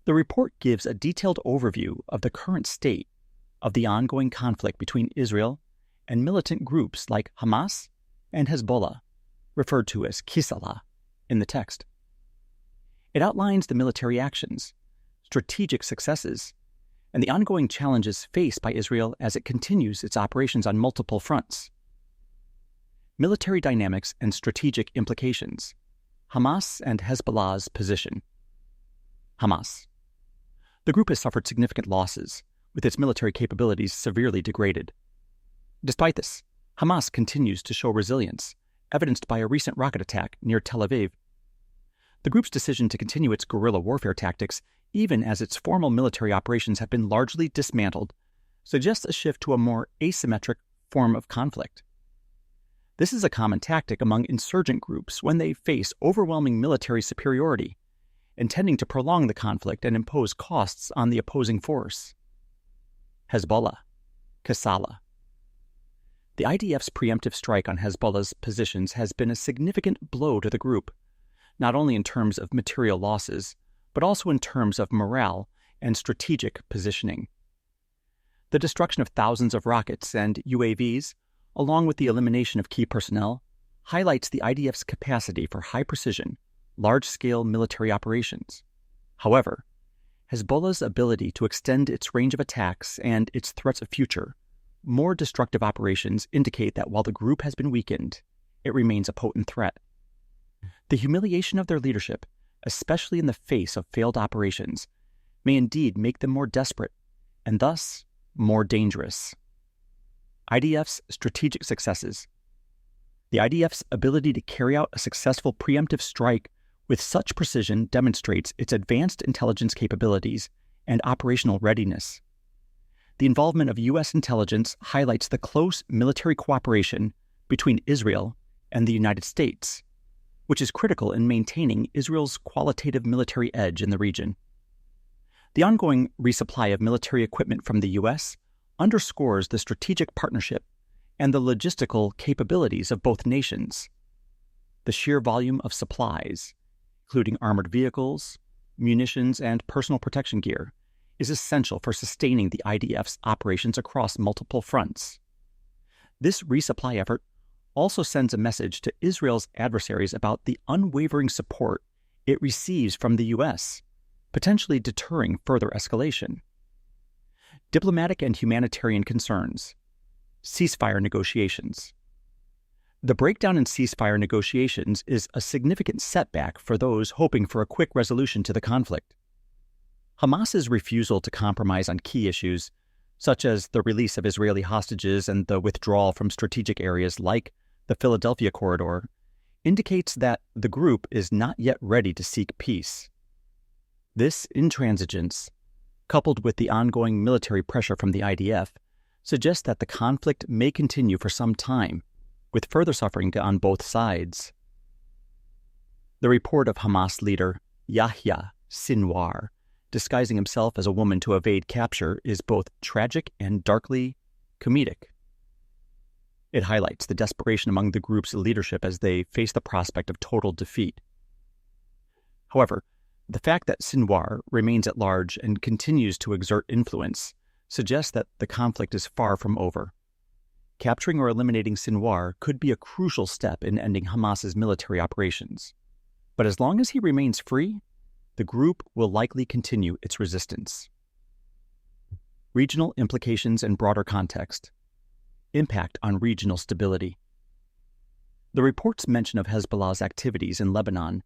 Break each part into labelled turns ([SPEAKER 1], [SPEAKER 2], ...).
[SPEAKER 1] The report gives a detailed overview of the current state of the ongoing conflict between Israel and militant groups like Hamas and Hezbollah, referred to as Kisala in the text. It outlines the military actions, strategic successes, and the ongoing challenges faced by Israel as it continues its operations on multiple fronts. Military dynamics and strategic implications. Hamas and Hezbollah's position. Hamas. The group has suffered significant losses, with its military capabilities severely degraded. Despite this, Hamas continues to show resilience, evidenced by a recent rocket attack near Tel Aviv. The group's decision to continue its guerrilla warfare tactics, even as its formal military operations have been largely dismantled, suggests a shift to a more asymmetric form of conflict. This is a common tactic among insurgent groups when they face overwhelming military superiority, intending to prolong the conflict and impose costs on the opposing force. Hezbollah. Kisala. The IDF's preemptive strike on Hezbollah's positions has been a significant blow to the group, not only in terms of material losses, but also in terms of morale and strategic positioning. The destruction of thousands of rockets and UAVs, along with the elimination of key personnel, highlights the IDF's capacity for high-precision, large-scale military operations. However, Hezbollah's ability to extend its range of attacks and its threats of future, more destructive operations indicate that while the group has been weakened, it remains a potent threat. The humiliation of their leadership, especially in the face of failed operations, may indeed make them more desperate, and thus more dangerous. IDF's strategic successes. The IDF's ability to carry out a successful preemptive strike with such precision demonstrates its advanced intelligence capabilities and operational readiness. The involvement of U.S. intelligence highlights the close military cooperation between Israel and the United States, which is critical in maintaining Israel's qualitative military edge in the region. The ongoing resupply of military equipment from the U.S. underscores the strategic partnership and the logistical capabilities of both nations. The sheer volume of supplies, including armored vehicles, munitions, and personal protection gear, is essential for sustaining the IDF's operations across multiple fronts. This resupply effort also sends a message to Israel's adversaries about the unwavering support it receives from the U.S., potentially deterring further escalation. Diplomatic and humanitarian concerns. Ceasefire negotiations. The breakdown in ceasefire negotiations is a significant setback for those hoping for a quick resolution to the conflict. Hamas's refusal to compromise on key issues, such as the release of Israeli hostages and the withdrawal from strategic areas like the Philadelphia corridor, indicates that the group is not yet ready to seek peace. This intransigence, coupled with the ongoing military pressure from the IDF, suggests that the conflict may continue for some time, with further suffering on both sides. The report of Hamas leader Yahya Sinwar, disguising himself as a woman to evade capture, is both tragic and darkly comedic. It highlights the desperation among the group's leadership as they face the prospect of total defeat. However, the fact that Sinwar remains at large and continues to exert influence suggests that the conflict is far from over. Capturing or eliminating Sinwar could be a crucial step in ending Hamas's military operations. But as long as he remains free, the group will likely continue its resistance. Regional implications and broader context. Impact on regional stability. The report's mention of Hezbollah's activities in Lebanon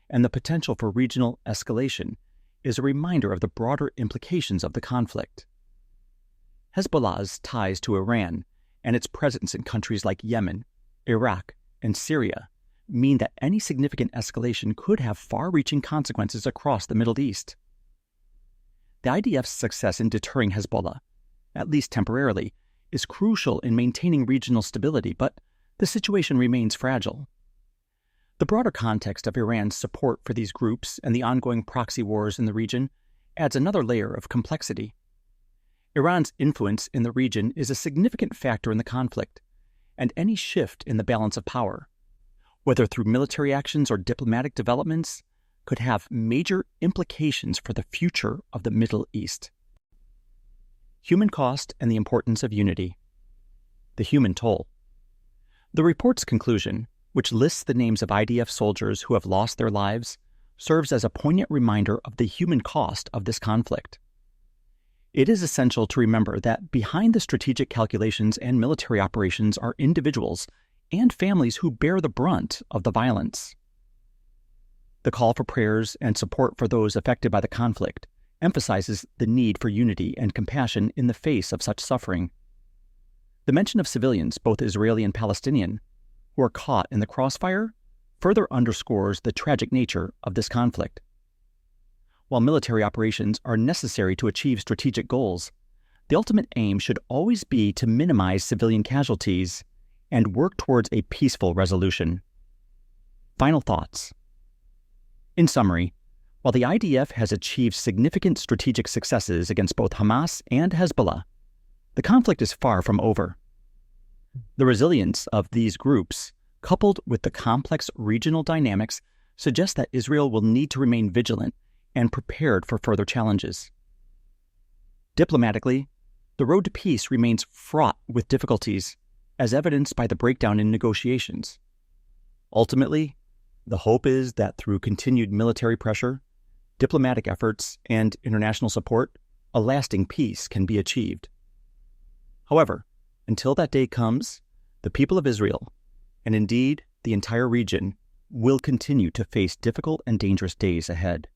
[SPEAKER 1] and the potential for regional escalation is a reminder of the broader implications of the conflict. Hezbollah's ties to Iran and its presence in countries like Yemen, Iraq, and Syria mean that any significant escalation could have far-reaching consequences across the Middle East. The IDF's success in deterring Hezbollah, at least temporarily, is crucial in maintaining regional stability, but the situation remains fragile. The broader context of Iran's support for these groups and the ongoing proxy wars in the region adds another layer of complexity. Iran's influence in the region is a significant factor in the conflict, and any shift in the balance of power, whether through military actions or diplomatic developments, could have major implications for the future of the Middle East. Human cost and the importance of unity. The human toll. The report's conclusion, which lists the names of IDF soldiers who have lost their lives, serves as a poignant reminder of the human cost of this conflict. It is essential to remember that behind the strategic calculations and military operations are individuals and families who bear the brunt of the violence. The call for prayers and support for those affected by the conflict emphasizes the need for unity and compassion in the face of such suffering. The mention of civilians, both Israeli and Palestinian, who are caught in the crossfire further underscores the tragic nature of this conflict. While military operations are necessary to achieve strategic goals, the ultimate aim should always be to minimize civilian casualties and work towards a peaceful resolution. Final thoughts. In summary, while the IDF has achieved significant strategic successes against both Hamas and Hezbollah, the conflict is far from over. The resilience of these groups, coupled with the complex regional dynamics, suggests that Israel will need to remain vigilant and prepared for further challenges. Diplomatically, the road to peace remains fraught with difficulties, as evidenced by the breakdown in negotiations. Ultimately, the hope is that through continued military pressure, diplomatic efforts, and international support, a lasting peace can be achieved. However, until that day comes, the people of Israel, and indeed the entire region, will continue to face difficult and dangerous days ahead.